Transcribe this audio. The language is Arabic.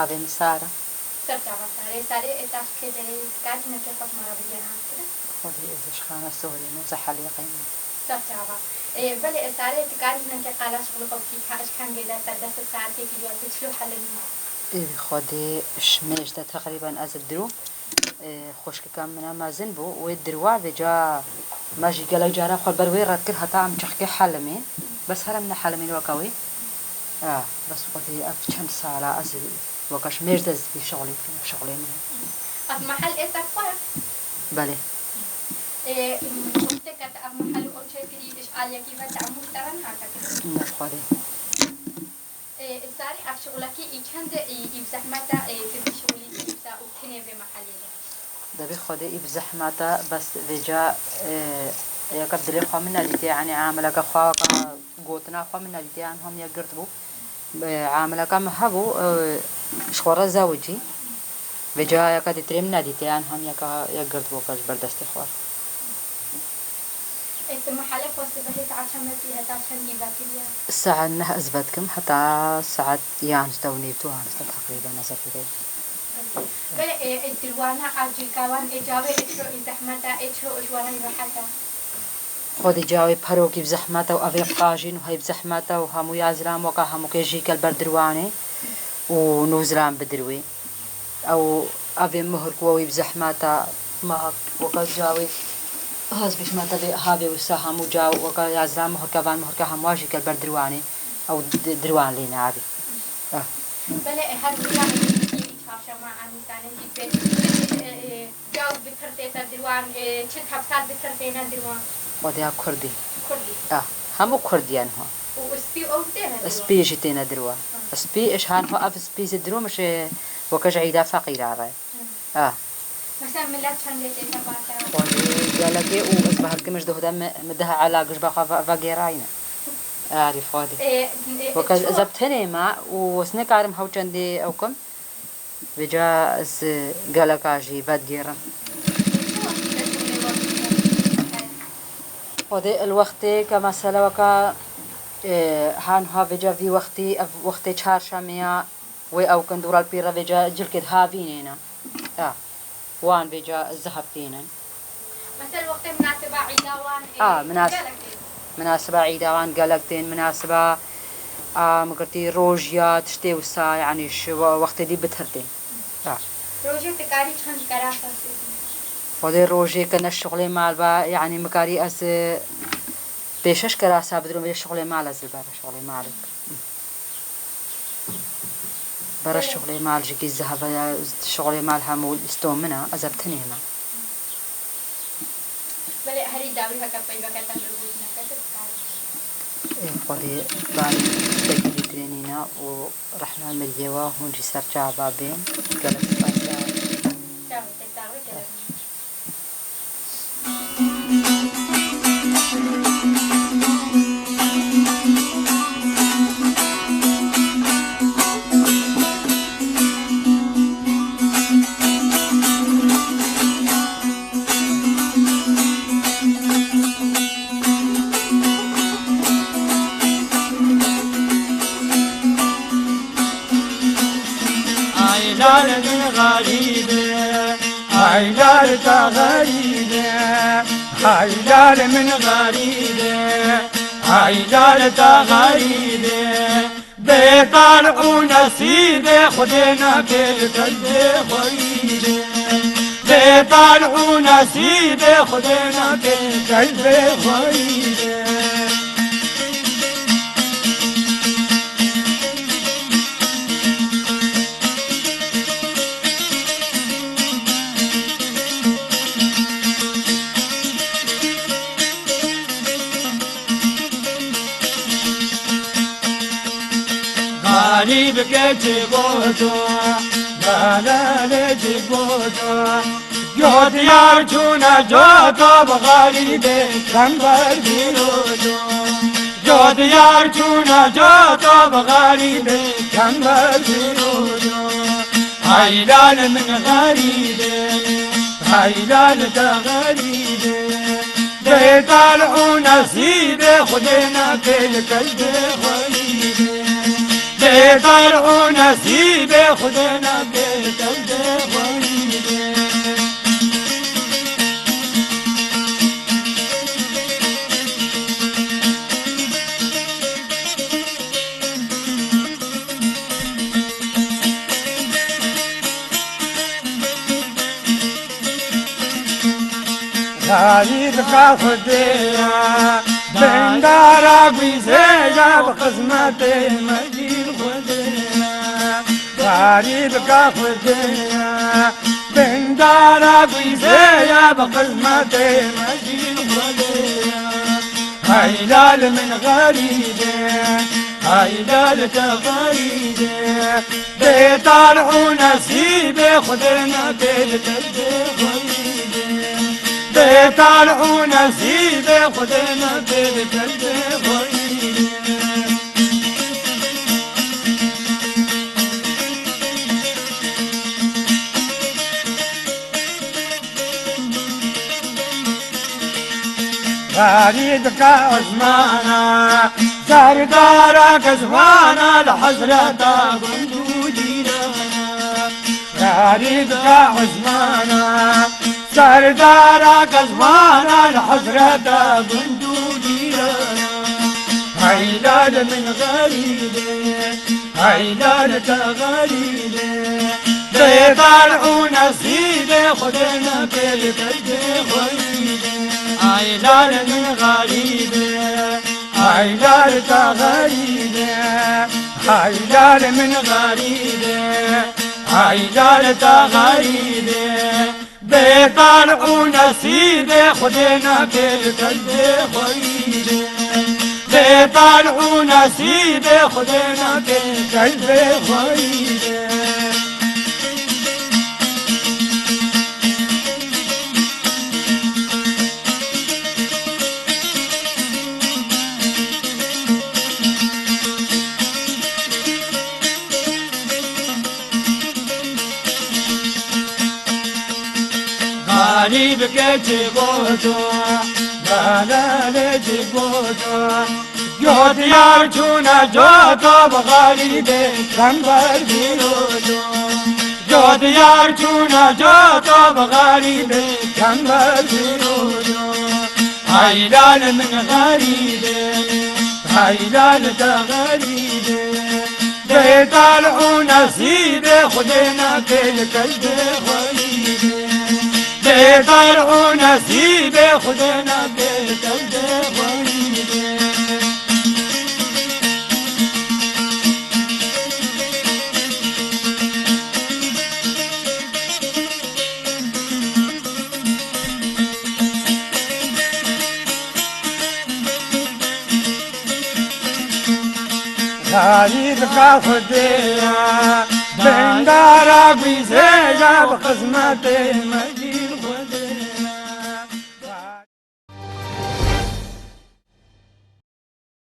أبي مسارة سرتها ساري إتاش كده كان هناك فاطمة ربيعها كده خذي إيش خانة سوري نوزح لي قيمة سرتها بلي ساري تكاري هناك قالاش غلقوا فيها إيش كان جدا تدرس ساعتي في اليوم تشلو حلني إيه خذي شميش ده تقريبا أزدرو خوشك كان منا ما زنبو ويدروا بجا ماجي قال جارا خل بروي رات كل هطعم تحكي حلمي بس هلا من حلمي وكوي بس خذي أفشن ساعة أزل وكاش ميش ده في شغلي منه محل إيه تقوى بله كنت كتاب محل أوشي كريد إيش عليا كيف تعمل ترى هكذا خذي ساري أشغلك إيشند إبزحمة تبي شغلي إبزا وتني بمحلي دبي خذي بزحمته بس رجع يقدر يخوا منا اللي يعني عاملك خوا قوتنا خوا منا اللي عنهم يقربوا عاملك مهبو شخورة زوجي رجع يقدر ترمنا اللي عنهم يقربوا كاش بردست خوار محلك وصبحت عشان فيها عشان يباتيها الساعة إنها أثبتكم حتى ساعة يعني تونيبتوها تقريبا نصفي بله الدروانا عجل كوان إجابة إشرو إزحمته إشرو إجوانا راحته خودی جاوی پروکی بزحمته و آوی قاجین و هی بزحمته و همو یازرام وکا همو کجی کل بردروانه و نوزرام بدروی او آوی مهر کوی بزحمته ما وکا جاوی هاز بیش ما تبی هاوی وسا همو جاو وکا یازرام مهر کوان مهر که همواجی کل بردروانه او دروان لینه عبی بله هر وقت شما عمیسانه جیب جاو بترته تدروان چه حبسات بترته ندروان وديها كردي همو كرديان هو وسبي أو تينا سبي جتينا دروا سبي إيش هان هو أف سبي زدرو مش وكج عيدا فقير عراي مثلا ملات شندي تبعتها ودي قالك وأصبح الكمش ده دم مدها على جشبة فقيراينا أعرف هذه وكج زبطني ما وسنك عارم هو شندي أوكم بجا قالك عجي بدقيرا ودي الوقت كمثلا وكا هان ها بجا في وقتي چهارشنبه و او كندورال بيرا بجا جلكد هافينينا وان بجا الذهبتين مثلا وقت مناسبة عيداوان مناسبة عيداوان قالكتين مناسبة مقرتي روجيا تشتي وسا يعني وقت دي بتهرتين روجيا تكاري چند كراسة خودی روزی که نشغله مال با يعني مكاري از بيشش كراسة بدرو بيش شغله مال از البار شغله مالك برا شغله مال جيكي الذهب شغله مال همول استوم منها أزبتني ما بله هري داوي هكا بيبا كتن رجوزنا كتن خودي باني تجدي ترينينا ورحنا المريوة هون جسر جابا بين قلت فاسا داوي كده عيلال من غريبة عيلال تغريبة عيلال من غريبة عيلال تغريبة بيطالع ونسيبة خدنا كل قلب غريبة بيطالع ونسيبة خدنا كل قلب غريبة غريب كتبوتو لا لجبوتو جود يارجونا جوتو بغريب كنبر بيروتو جود يارجونا جوتو بغريب كنبر بيروتو هيلال من غريب هيلال تغريب بيطالع نصيب خدنا كل قلب غريب بهتر و نصیب خودنا بهتر بخوریده غریب کا خودیا بندارا بیزیا بخدمت مجید خودیا غریب کا خودیا بندارا بیزیا بخدمت مجید خودیا هیلال من غریبه هیلال تغریبه بهتر و نصیب خودنا بهتر بخوریده بهتر و نصیب خودنا بهتر بخوریده غریب کا عثمانا سردارا کزوانا لحضرتا گندو جیرانا غریب کا عثمانا سردارا کزوانا لحضرتا گندو جیرانا هیلال من غریبه هیلال تغریبه بهتر و نصیب خودنا بهتر بخوریده هیلال من غریبه هیلال تغریبه هیلال من غریبه هیلال تغریبه بهتر و نصیب خودنا بهتر بخوریده بهتر و نصیب خودنا بهتر بخوریده غریب که چی بودو دلاله چی بودو یاد یار چونه جاتا بغریبه کمبر بیرودو یاد یار چونه جاتا بغریبه کمبر بیرودو هیلال من غریبه هیلال تغریبه بهتر و نصیب خودنا بهتر بخوریده بهتر و نصیب خودنا بهتر بخوریده غریب کا خودیا بندارا بیزیا بخدمت مجید